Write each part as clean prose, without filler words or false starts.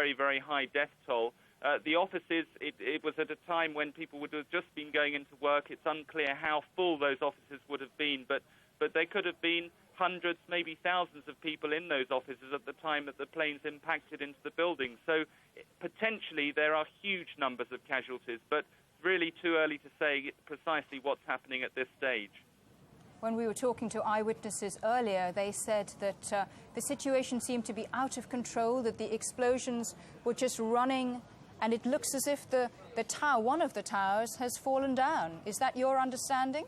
very, very high death toll. The offices, it was at a time when people would have just been going into work. It's unclear how full those offices would have been, but there could have been hundreds, maybe thousands of people in those offices at the time that the planes impacted into the building. So potentially there are huge numbers of casualties, but it's really too early to say precisely what's happening at this stage. When we were talking to eyewitnesses earlier, they said that the situation seemed to be out of control, that the explosions were just running, and it looks as if the tower, one of the towers, has fallen down. Is that your understanding?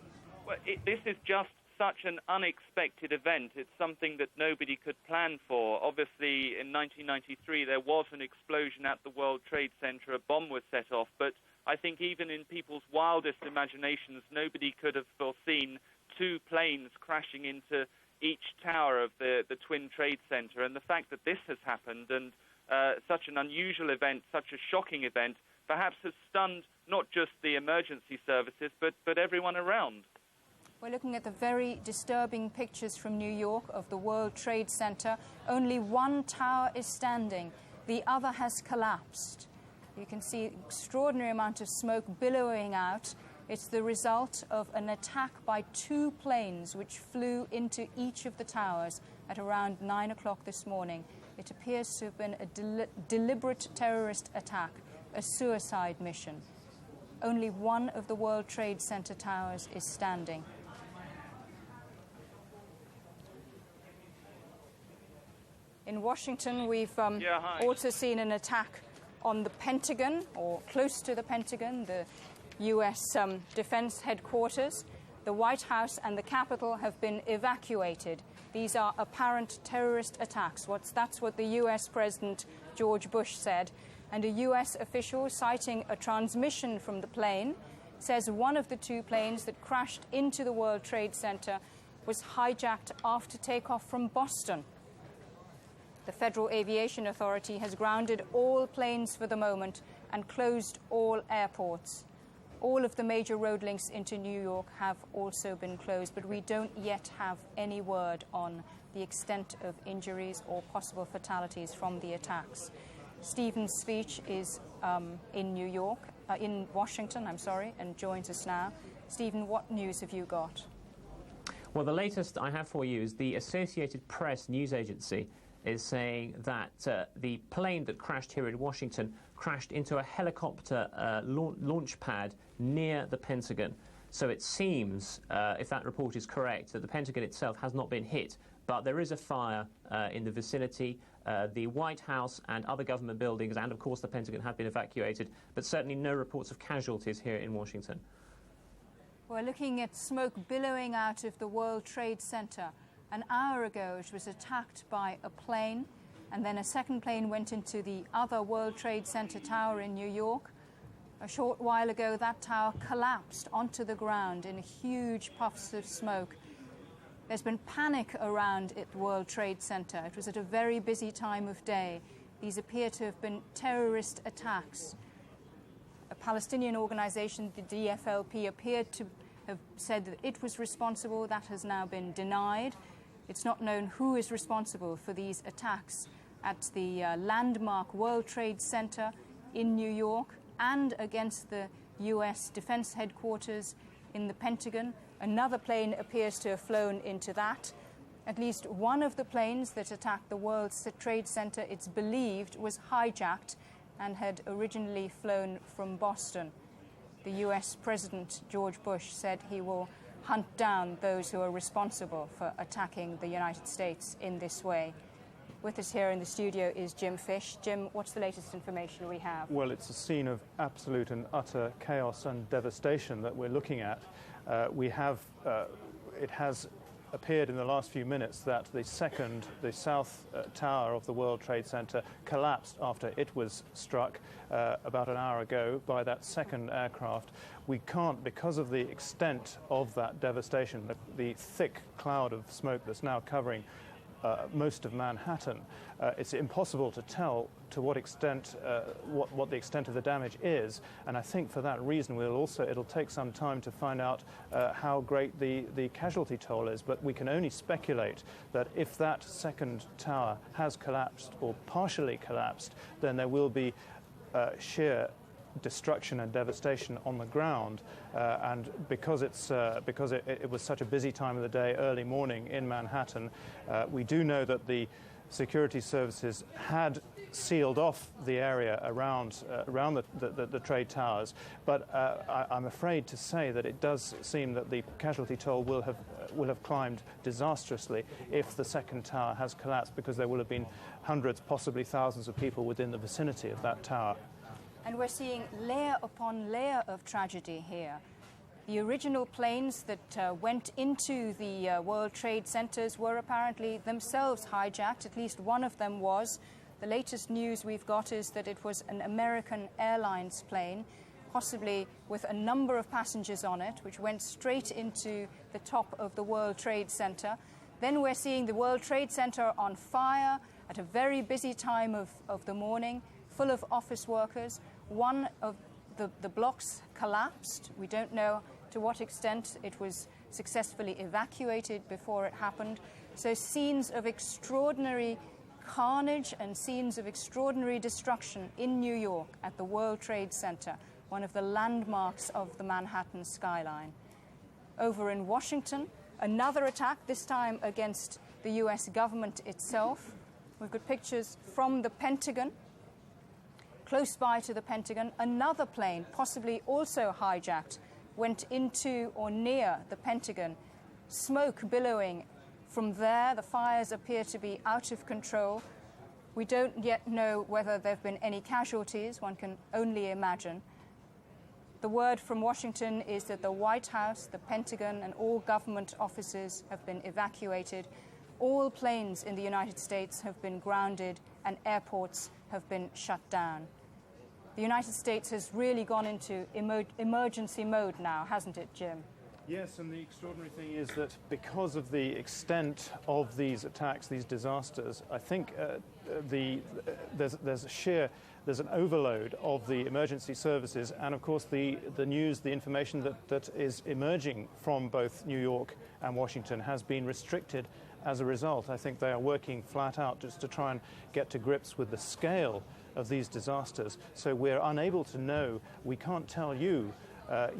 Well, this is just such an unexpected event. It's something that nobody could plan for. Obviously, in 1993, there was an explosion at the World Trade Center. A bomb was set off, but I think even in people's wildest imaginations, nobody could have foreseen two planes crashing into each tower of the Twin Trade Center. And the fact that this has happened, and such an unusual event, such a shocking event, perhaps has stunned not just the emergency services, but everyone around. We're looking at the very disturbing pictures from New York of the World Trade Center. Only one tower is standing. The other has collapsed. You can see extraordinary amount of smoke billowing out. It's the result of an attack by two planes which flew into each of the towers at around 9 o'clock this morning. It appears to have been a deliberate terrorist attack, a suicide mission. Only one of the World Trade Center towers is standing. In Washington, we've also seen an attack on the Pentagon, or close to the Pentagon, the U.S. Defense headquarters. The White House and the Capitol have been evacuated. These are apparent terrorist attacks. That's what the U.S. President George Bush said. And a U.S. official citing a transmission from the plane says one of the two planes that crashed into the World Trade Center was hijacked after takeoff from Boston. The Federal Aviation Authority has grounded all planes for the moment and closed all airports. All of the major road links into New York have also been closed, but we don't yet have any word on the extent of injuries or possible fatalities from the attacks. Stephen's speech is in Washington, and joins us now. Stephen, what news have you got? Well, the latest I have for you is the Associated Press news agency is saying that the plane that crashed here in Washington crashed into a helicopter launch pad near the Pentagon. So it seems, if that report is correct, that the Pentagon itself has not been hit, but there is a fire in the vicinity. The White House and other government buildings and, of course, the Pentagon have been evacuated, but certainly no reports of casualties here in Washington. We're looking at smoke billowing out of the World Trade Center. An hour ago, it was attacked by a plane, and then a second plane went into the other World Trade Center tower in New York. A short while ago, that tower collapsed onto the ground in huge puffs of smoke. There's been panic around the World Trade Center. It was at a very busy time of day. These appear to have been terrorist attacks. A Palestinian organization, the DFLP, appeared to have said that it was responsible. That has now been denied. It's not known who is responsible for these attacks at the landmark World Trade Center in New York and against the U.S. Defense headquarters in the Pentagon. Another plane appears to have flown into that. At least one of the planes that attacked the World Trade Center, it's believed, was hijacked and had originally flown from Boston. The U.S. President George Bush said he will hunt down those who are responsible for attacking the United States in this way. With us here in the studio is Jim Fish. Jim, what's the latest information we have? Well, it's a scene of absolute and utter chaos and devastation that we're looking at. It has appeared in the last few minutes that the south tower of the World Trade Center collapsed after it was struck about an hour ago by that second aircraft. We can't, because of the extent of that devastation, the thick cloud of smoke that's now covering most of Manhattan. It's impossible to tell to what extent, what the extent of the damage is, and I think for that reason it'll take some time to find out how great the casualty toll is, but we can only speculate that if that second tower has collapsed or partially collapsed, then there will be sheer destruction and devastation on the ground, and because it was such a busy time of the day, early morning in Manhattan, we do know that the security services had sealed off the area around the trade towers, but I'm afraid to say that it does seem that the casualty toll will have climbed disastrously if the second tower has collapsed, because there will have been hundreds, possibly thousands of people within the vicinity of that tower. And we're seeing layer upon layer of tragedy here. The original planes that went into the World Trade Centers were apparently themselves hijacked. At least one of them was. The latest news we've got is that it was an American Airlines plane, possibly with a number of passengers on it, which went straight into the top of the World Trade Center. Then we're seeing the World Trade Center on fire at a very busy time of the morning, full of office workers. One of the blocks collapsed. We don't know to what extent it was successfully evacuated before it happened. So scenes of extraordinary carnage and scenes of extraordinary destruction in New York at the World Trade Center, one of the landmarks of the Manhattan skyline. Over in Washington, another attack, this time against the US government itself. We've got pictures from the Pentagon. Close by to the Pentagon, another plane, possibly also hijacked, went into or near the Pentagon. Smoke billowing from there. The fires appear to be out of control. We don't yet know whether there have been any casualties. One can only imagine. The word from Washington is that the White House, the Pentagon, and all government offices have been evacuated. All planes in the United States have been grounded and airports have been shut down. The United States has really gone into emergency mode now, hasn't it, Jim? Yes, and the extraordinary thing is that because of the extent of these attacks, these disasters, I think there's an overload of the emergency services, and of course the news, the information that is emerging from both New York and Washington has been restricted as a result. I think they are working flat out just to try and get to grips with the scale of these disasters. So we're unable to know, we can't tell you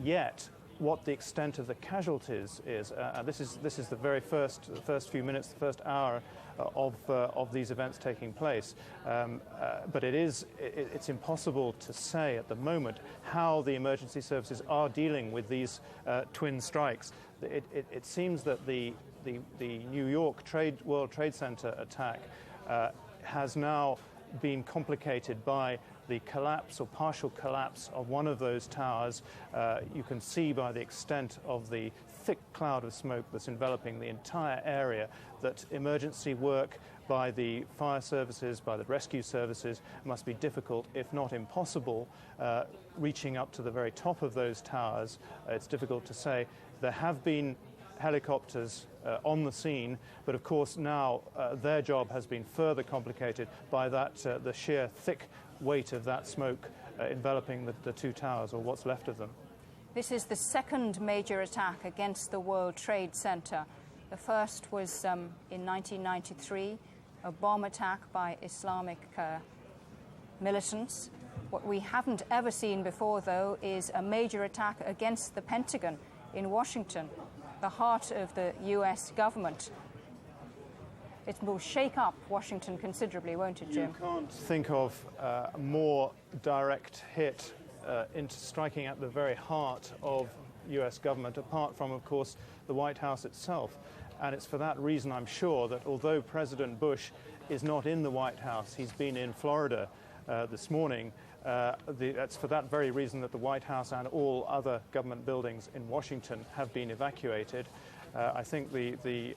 yet what the extent of the casualties is. This is the very first few minutes, the first hour of these events taking place. But it's impossible to say at the moment how the emergency services are dealing with these twin strikes. It seems that the New York World Trade Center attack has now been complicated by the collapse or partial collapse of one of those towers. You can see by the extent of the thick cloud of smoke that's enveloping the entire area that emergency work by the fire services, by the rescue services, must be difficult, if not impossible. Reaching up to the very top of those towers, it's difficult to say. There have been helicopters on the scene, but of course now their job has been further complicated by the sheer thick weight of that smoke enveloping the two towers, or what's left of them. This is the second major attack against the World Trade Center. The first was in 1993, a bomb attack by Islamic militants. What we haven't ever seen before, though, is a major attack against the Pentagon in Washington, the heart of the US government. It will shake up Washington considerably, won't it, Jim? You can't think of a more direct hit into striking at the very heart of US government, apart from, of course, the White House itself. And it's for that reason, I'm sure, that although President Bush is not in the White House, he's been in Florida this morning. That's for that very reason that the White House and all other government buildings in Washington have been evacuated. I think the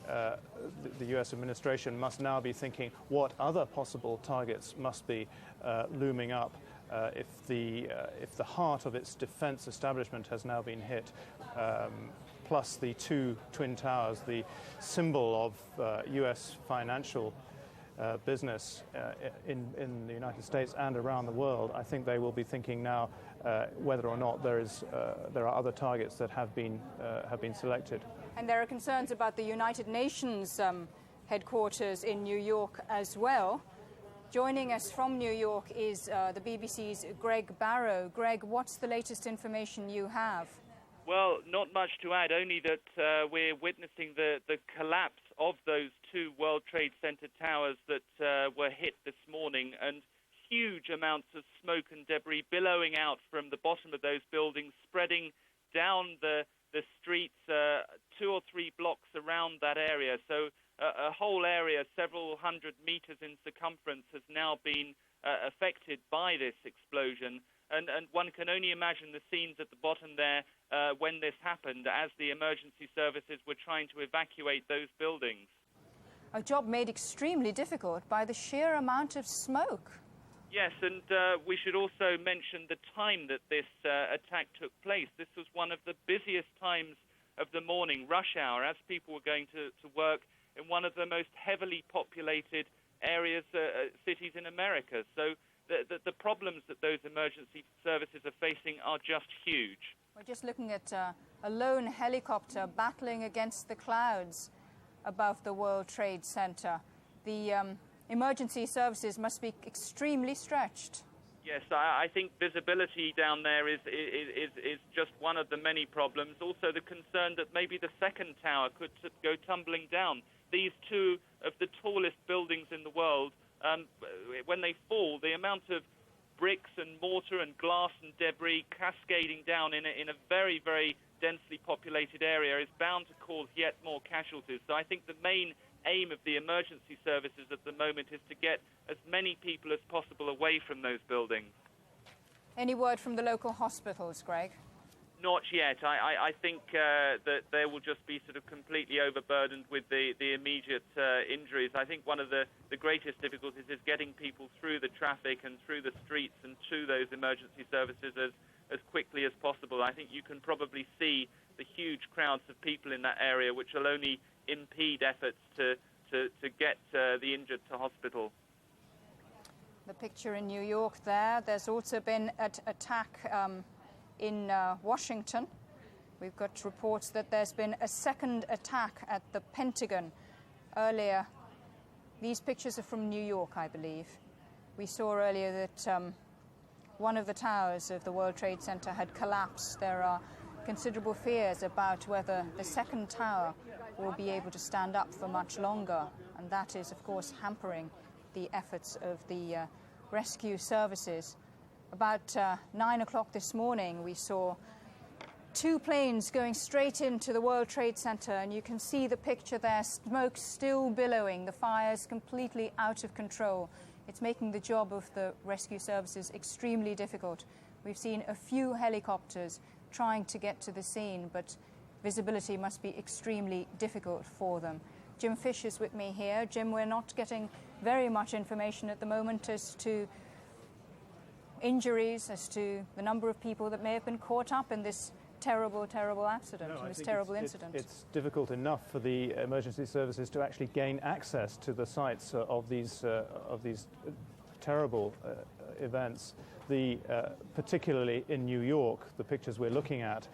U.S. administration must now be thinking what other possible targets must be looming up if the heart of its defense establishment has now been hit. plus the two twin towers, the symbol of U.S. financial business in the United States and around the world. I think they will be thinking now whether or not there are other targets that have been selected. And there are concerns about the United Nations headquarters in New York as well. Joining us from New York is the BBC's Greg Barrow. Greg, what's the latest information you have? Well, not much to add, only that we're witnessing the collapse of those two World Trade Center towers that were hit this morning, and huge amounts of smoke and debris billowing out from the bottom of those buildings, spreading down the streets 2 or 3 blocks around that area. So a whole area, several hundred meters in circumference, has now been affected by this explosion. And one can only imagine the scenes at the bottom there when this happened, as the emergency services were trying to evacuate those buildings. A job made extremely difficult by the sheer amount of smoke. Yes, and we should also mention the time that this attack took place. This was one of the busiest times of the morning, rush hour, as people were going to work in one of the most heavily populated areas, cities in America. So the problems that those emergency services are facing are just huge. We're just looking at a lone helicopter battling against the clouds above the World Trade Center. The emergency services must be extremely stretched. Yes, I think visibility down there is just one of the many problems. Also the concern that maybe the second tower could go tumbling down. These two of the tallest buildings in the world, when they fall, the amount of bricks and mortar and glass and debris cascading down in a very, very densely populated area is bound to cause yet more casualties. So I think the main aim of the emergency services at the moment is to get as many people as possible away from those buildings. Any word from the local hospitals, Greg? Not yet. I think that they will just be sort of completely overburdened with the immediate injuries. I think one of the greatest difficulties is getting people through the traffic and through the streets and to those emergency services as quickly as possible. I think you can probably see the huge crowds of people in that area, which will only impede efforts to get the injured to hospital. The picture in New York there. There's also been an attack in Washington. We've got reports that there's been a second attack at the Pentagon earlier. These pictures are from New York, I believe. We saw earlier that one of the towers of the World Trade Center had collapsed. There are considerable fears about whether the second tower will be able to stand up for much longer, and that is, of course, hampering the efforts of the rescue services. About 9 o'clock this morning, we saw 2 planes going straight into the World Trade Center, and you can see the picture there, smoke still billowing, the fires completely out of control. It's making the job of the rescue services extremely difficult. We've seen a few helicopters trying to get to the scene, but visibility must be extremely difficult for them. Jim Fish is with me here. Jim, we're not getting very much information at the moment as to injuries, as to the number of people that may have been caught up in this terrible, terrible accident, this terrible incident. It's difficult enough for the emergency services to actually gain access to the sites of these terrible events. Particularly in New York, the pictures we're looking at,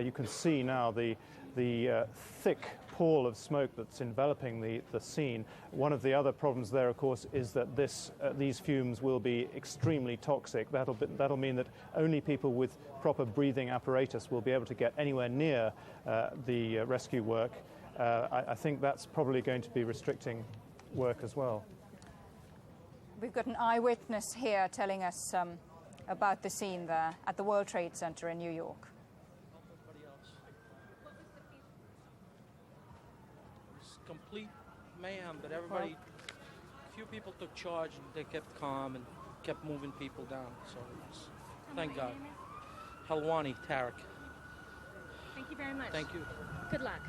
you can see now the thick pall of smoke that's enveloping the scene. One of the other problems there, of course, is that these fumes will be extremely toxic. That'll mean that only people with proper breathing apparatus will be able to get anywhere near the rescue work. I think that's probably going to be restricting work as well. We've got an eyewitness here telling us about the scene there at the World Trade Center in New York. Complete mayhem, but everybody, few people took charge and they kept calm and kept moving people down. So thank God. Halwani Tarek. Thank you very much. Thank you. Good luck.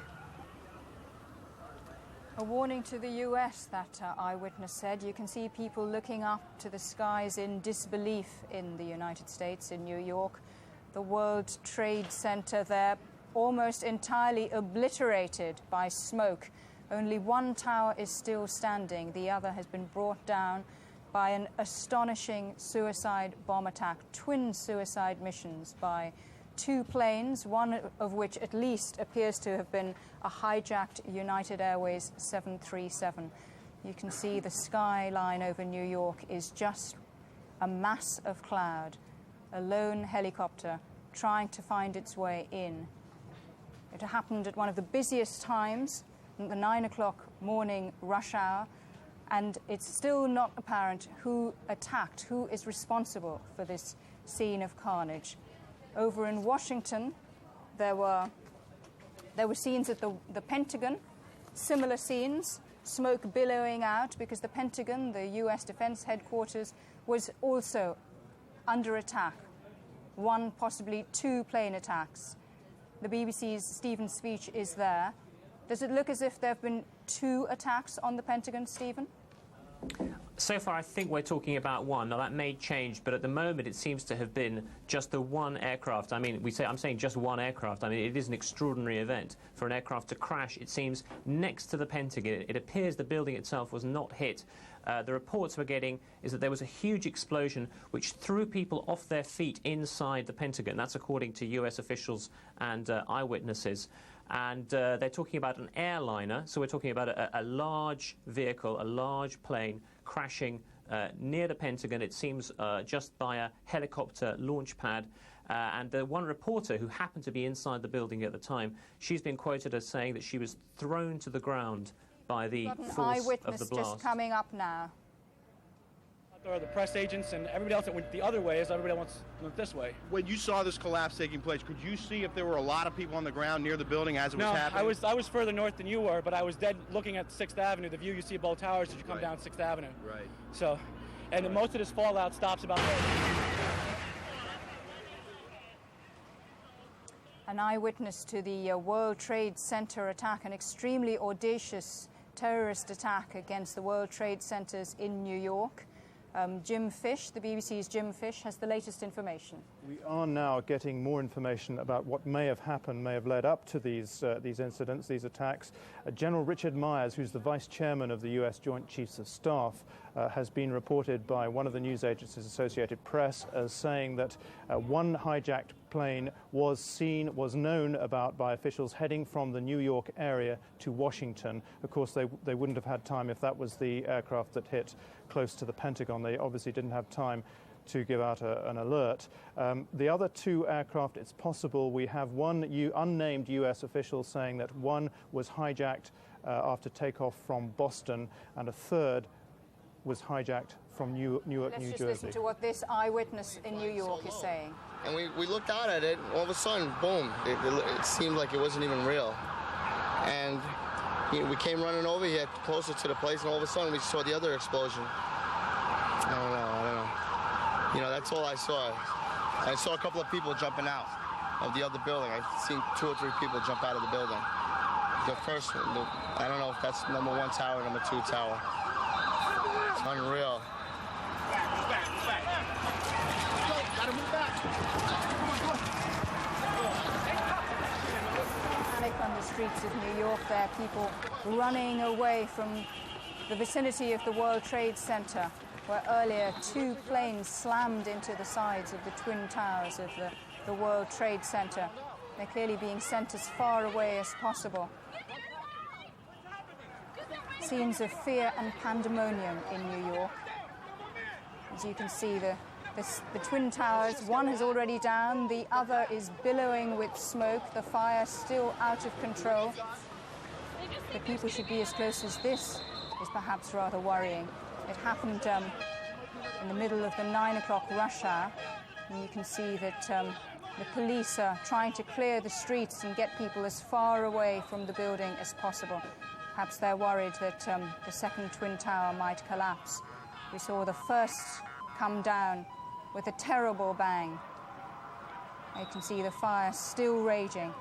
A warning to the US, that eyewitness said. You can see people looking up to the skies in disbelief in the United States, in New York. The World Trade Center there almost entirely obliterated by smoke. Only one tower is still standing. The other has been brought down by an astonishing suicide bomb attack, twin suicide missions by two planes, one of which at least appears to have been a hijacked United Airways 737. You can see the skyline over New York is just a mass of cloud, a lone helicopter trying to find its way in. It happened at one of the busiest times, at the 9 o'clock morning rush hour, and it's still not apparent who attacked, who is responsible for this scene of carnage. Over in Washington, there were scenes at the Pentagon, similar scenes, smoke billowing out because the Pentagon, the U.S. Defense Headquarters, was also under attack. One, possibly two plane attacks. The BBC's Stephen Speech is there. Does it look as if there have been two attacks on the Pentagon, Stephen? So far, I think we're talking about one. Now, that may change, but at the moment, it seems to have been just the one aircraft. I mean, I'm saying just one aircraft. I mean, it is an extraordinary event for an aircraft to crash, it seems, next to the Pentagon. It appears the building itself was not hit. The reports we're getting is that there was a huge explosion which threw people off their feet inside the Pentagon. That's according to U.S. officials and eyewitnesses. And they're talking about an airliner, so we're talking about a large vehicle, a large plane crashing near the Pentagon, it seems just by a helicopter launch pad. And the one reporter who happened to be inside the building at the time, she's been quoted as saying that she was thrown to the ground by the force of the blast. Eyewitness just coming up now. There are the press agents and everybody else that went the other way as everybody went this way. When you saw this collapse taking place, could you see if there were a lot of people on the ground near the building as it was happening? No, I was further north than you were, but I was dead looking at 6th Avenue, the view you see of both towers as you come down 6th Avenue. Right. So, and most of this fallout stops about there. An eyewitness to the World Trade Center attack, an extremely audacious terrorist attack against the World Trade Centers in New York. Jim Fish, the BBC's Jim Fish, has the latest information. We are now getting more information about what may have happened, may have led up to these incidents, these attacks. General Richard Myers, who's the Vice Chairman of the U.S. Joint Chiefs of Staff, has been reported by one of the news agencies, Associated Press, as saying that one hijacked plane was known about by officials heading from the New York area to Washington. Of course, they wouldn't have had time if that was the aircraft that hit close to the Pentagon. They obviously didn't have time to give out an alert. The other two aircraft, it's possible we have one unnamed U.S. official saying that one was hijacked after takeoff from Boston, and a third was hijacked from Newark, New Jersey. Let's just listen to what this eyewitness in New York is saying. And we looked out at it, all of a sudden, boom, it seemed like it wasn't even real. And we came running over here closer to the place, and all of a sudden we saw the other explosion. I don't know. You know, that's all I saw. I saw a couple of people jumping out of the other building. I've seen 2 or 3 people jump out of the building. The first one, I don't know if that's number 1 tower, number 2 tower. It's unreal. Panic on the streets of New York. There are people running away from the vicinity of the World Trade Center, where earlier 2 planes slammed into the sides of the twin towers of the World Trade Center. They're clearly being sent as far away as possible. Scenes of fear and pandemonium in New York. As you can see, the twin towers, one is already down, the other is billowing with smoke, the fire still out of control. That people should be as close as this is perhaps rather worrying. It happened in the middle of the 9 o'clock rush hour, and you can see that the police are trying to clear the streets and get people as far away from the building as possible. Perhaps they're worried that the second twin tower might collapse. We saw the first come down with a terrible bang. You can see the fire still raging.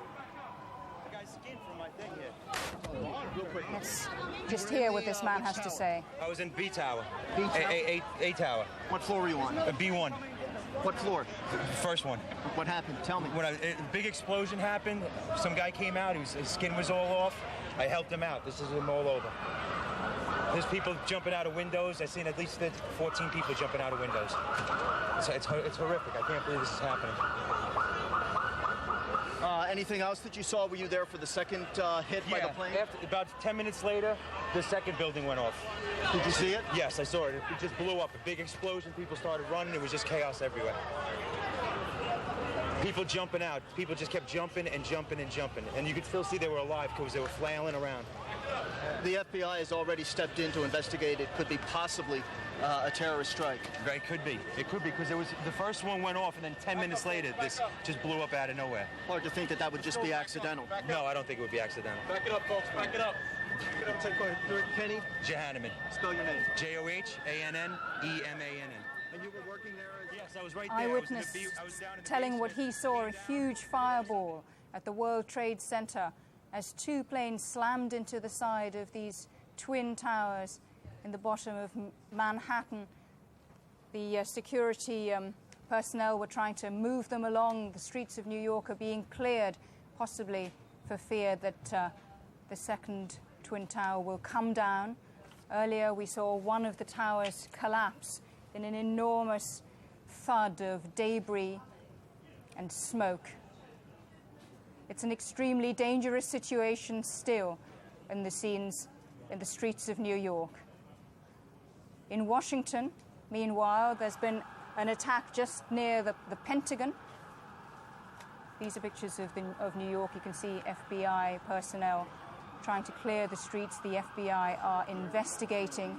Let's just hear what this man has to say. I was in B tower. A tower. What floor were you on? B1. What floor? The first one. What happened? Tell me. When a big explosion happened, some guy came out. His skin was all off. I helped him out. This is him all over. There's people jumping out of windows. I've seen at least 14 people jumping out of windows. It's horrific. I can't believe this is happening. Anything else that you saw? Were you there for the second hit by the plane? About 10 minutes later, the second building went off. Did you see it? Yes, I saw it. It just blew up. A big explosion. People started running. It was just chaos everywhere. People jumping out. People just kept jumping and jumping and jumping. And you could still see they were alive because they were flailing around. The FBI has already stepped in to investigate. It could be possibly a terrorist strike. Right, it could be. It could be because the first one went off and then 10 minutes later this just blew up out of nowhere. Hard to think that that would just be accidental. No, I don't think it would be accidental. Back it up, folks. Back it up. Back it up. Take point. Kenny? Johanneman. Spell your name. JohannenEmann. And you were working there? Yes, I was right there. Eyewitness telling what he saw, a huge fireball at the World Trade Center as two planes slammed into the side of these twin towers in the bottom of Manhattan. The security personnel were trying to move them along. The streets of New York are being cleared, possibly for fear that the second twin tower will come down. Earlier we saw one of the towers collapse in an enormous thud of debris and smoke. It's an extremely dangerous situation still in the scenes in the streets of New York. In Washington, meanwhile, there's been an attack just near the Pentagon. These are pictures of New York. You can see FBI personnel trying to clear the streets. The FBI are investigating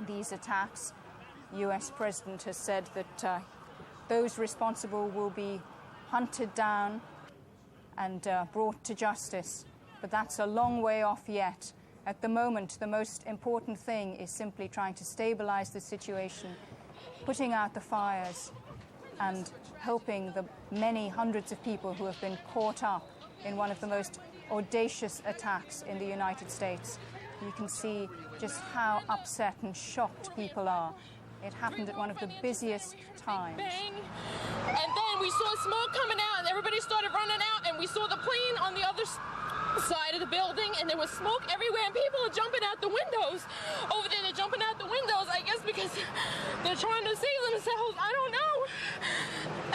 these attacks. The US president has said that those responsible will be hunted down and brought to justice. But that's a long way off yet. At the moment, the most important thing is simply trying to stabilize the situation, putting out the fires, and helping the many hundreds of people who have been caught up in one of the most audacious attacks in the United States. You can see just how upset and shocked people are. It happened at one of the busiest times. Bang! And then we saw smoke coming out, and everybody started running out, and we saw the plane on the other side of the building, and there was smoke everywhere, and people are jumping out the windows. Over there, they're jumping out the windows, I guess because they're trying to save themselves. I don't know.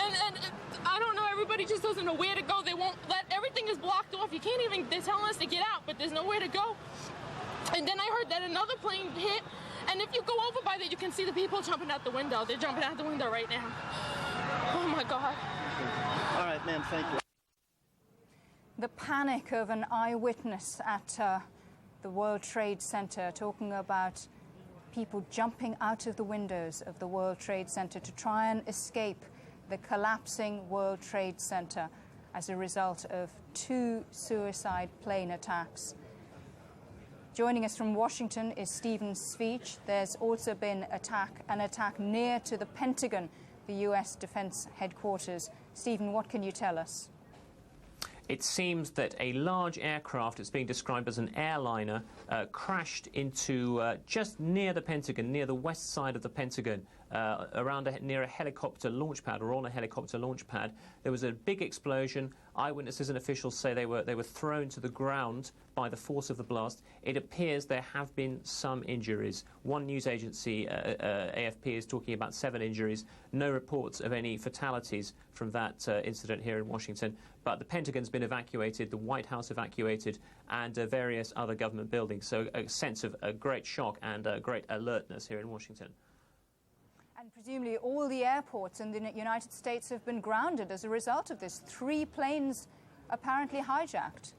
And I don't know, everybody just doesn't know where to go. They won't everything is blocked off. You can't even, they're telling us to get out, but there's nowhere to go. And then I heard that another plane hit, and if you go over by there, you can see the people jumping out the window. They're jumping out the window right now. Oh my God. All right, ma'am, thank you. The panic of an eyewitness at the World Trade Center, talking about people jumping out of the windows of the World Trade Center to try and escape the collapsing World Trade Center as a result of 2 suicide plane attacks. Joining us from Washington is Stephen Sveach. There's also been an attack near to the Pentagon, the U.S. Defense Headquarters. Stephen, what can you tell us? It seems that a large aircraft, it's being described as an airliner, crashed into just near the Pentagon, near the west side of the Pentagon, near a helicopter launch pad, or on a helicopter launch pad. There was a big explosion. Eyewitnesses and officials say they were thrown to the ground by the force of the blast. It appears there have been some injuries. One news agency, AFP, is talking about 7 injuries. No reports of any fatalities from that incident here in Washington. But the Pentagon's been evacuated, the White House evacuated, and various other government buildings. So a sense of a great shock and great alertness here in Washington. And presumably all the airports in the United States have been grounded as a result of this. 3 planes apparently hijacked.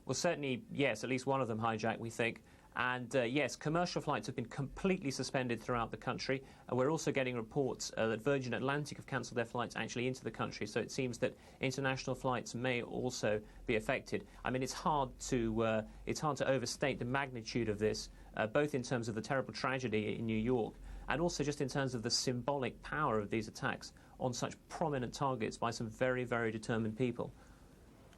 Well, certainly, yes, at least one of them hijacked, we think. And yes, commercial flights have been completely suspended throughout the country. We're also getting reports that Virgin Atlantic have cancelled their flights actually into the country. So it seems that international flights may also be affected. I mean, it's hard to overstate the magnitude of this, both in terms of the terrible tragedy in New York and also just in terms of the symbolic power of these attacks on such prominent targets by some very, very determined people.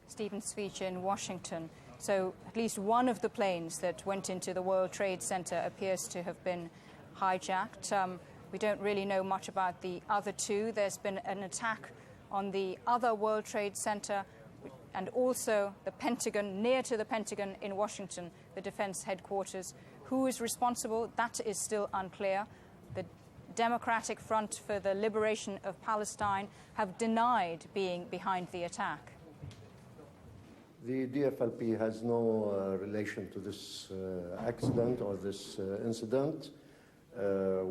Stephen Sveach in Washington. So at least one of the planes that went into the World Trade Center appears to have been hijacked. We don't really know much about the other two. There's been an attack on the other World Trade Center and also the Pentagon, near to the Pentagon in Washington, the defense headquarters. Who is responsible? That is still unclear. The Democratic Front for the Liberation of Palestine have denied being behind the attack. The DFLP has no relation to this accident or this incident.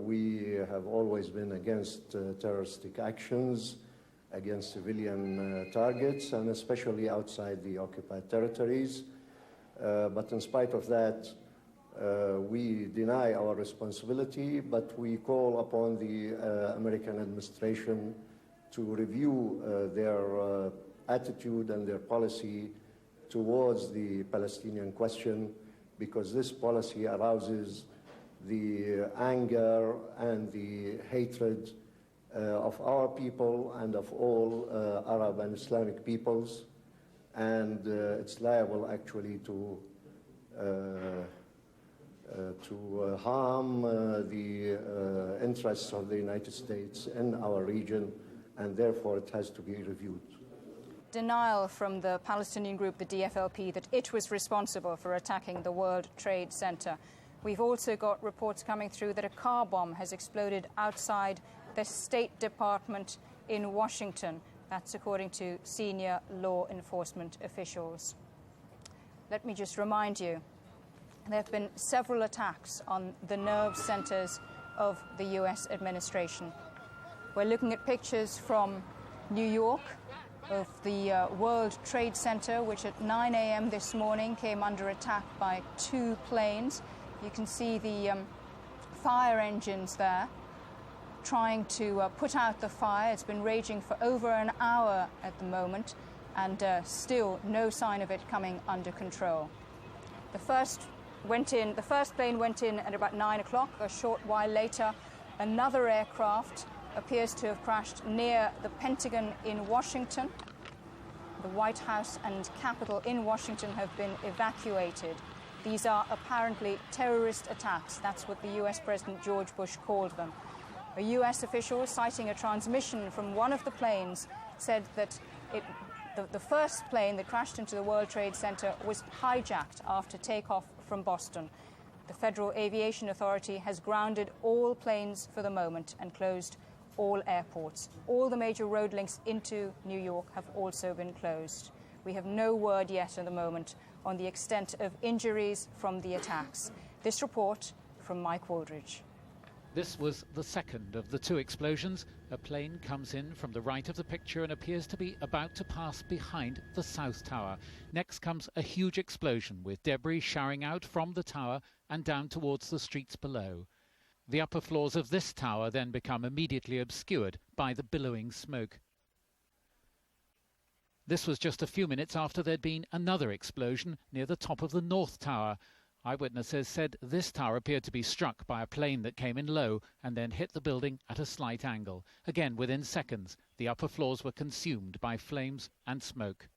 We have always been against terroristic actions, against civilian targets, and especially outside the occupied territories. But in spite of that, we deny our responsibility, but we call upon the American administration to review their attitude and their policy towards the Palestinian question, because this policy arouses the anger and the hatred of our people and of all Arab and Islamic peoples, and it's liable actually to harm the interests of the United States in our region, and therefore it has to be reviewed. Denial from the Palestinian group, the DFLP, that it was responsible for attacking the World Trade Center. We've also got reports coming through that a car bomb has exploded outside the State Department in Washington. That's according to senior law enforcement officials. Let me just remind you, there have been several attacks on the nerve centers of the US administration. We're looking at pictures from New York of the World Trade Center, which at 9 a.m. this morning came under attack by 2 planes. You can see the fire engines there trying to put out the fire. It's been raging for over an hour at the moment, and still no sign of it coming under control. The first plane went in at about 9 o'clock. A short while later, another aircraft appears to have crashed near the Pentagon in Washington. The White House and Capitol in Washington have been evacuated. These are apparently terrorist attacks. That's what the US President George Bush called them. A US official, citing a transmission from one of the planes, said that the first plane that crashed into the World Trade Center was hijacked after takeoff from Boston. The Federal Aviation Authority has grounded all planes for the moment and closed all airports. All the major road links into New York have also been closed. We have no word yet at the moment on the extent of injuries from the attacks. This report from Mike Wooldridge. This was the second of the 2 explosions. A plane comes in from the right of the picture and appears to be about to pass behind the South Tower. Next comes a huge explosion with debris showering out from the tower and down towards the streets below. The upper floors of this tower then become immediately obscured by the billowing smoke. This was just a few minutes after there'd been another explosion near the top of the North Tower. Eyewitnesses said this tower appeared to be struck by a plane that came in low and then hit the building at a slight angle. Again, within seconds, the upper floors were consumed by flames and smoke.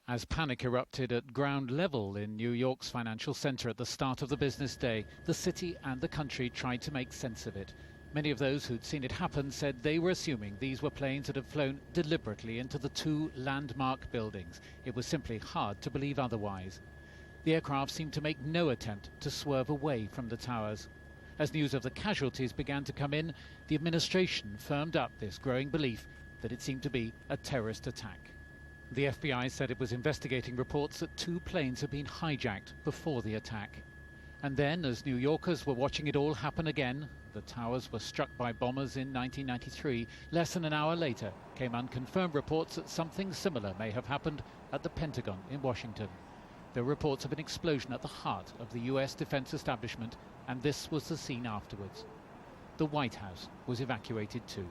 As panic erupted at ground level in New York's financial center at the start of the business day, the city and the country tried to make sense of it. Many of those who'd seen it happen said they were assuming these were planes that had flown deliberately into the 2 landmark buildings. It was simply hard to believe otherwise. The aircraft seemed to make no attempt to swerve away from the towers. As news of the casualties began to come in, the administration firmed up this growing belief that it seemed to be a terrorist attack. The FBI said it was investigating reports that 2 planes had been hijacked before the attack. And then, as New Yorkers were watching it all happen again, the towers were struck by bombers in 1993. Less than an hour later came unconfirmed reports that something similar may have happened at the Pentagon in Washington. There were reports of an explosion at the heart of the US defense establishment, and this was the scene afterwards. The White House was evacuated too.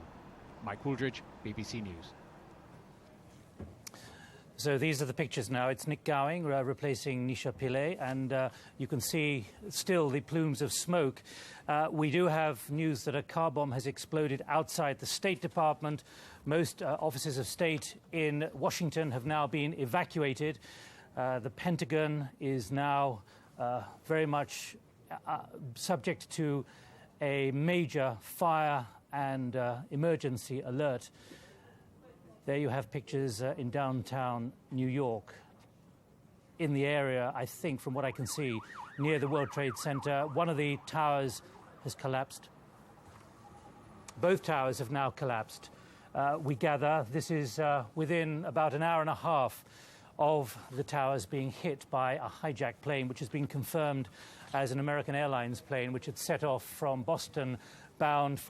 Mike Wooldridge, BBC News. So these are the pictures now. It's Nick Gowing replacing Nisha Pillay, and you can see still the plumes of smoke. We do have news that a car bomb has exploded outside the State Department. Most offices of state in Washington have now been evacuated. The Pentagon is now very much subject to a major fire and emergency alert. There you have pictures in downtown New York. In the area, I think, from what I can see, near the World Trade Center, one of the towers has collapsed. Both towers have now collapsed. We gather this is within about an hour and a half of the towers being hit by a hijacked plane, which has been confirmed as an American Airlines plane, which had set off from Boston bound for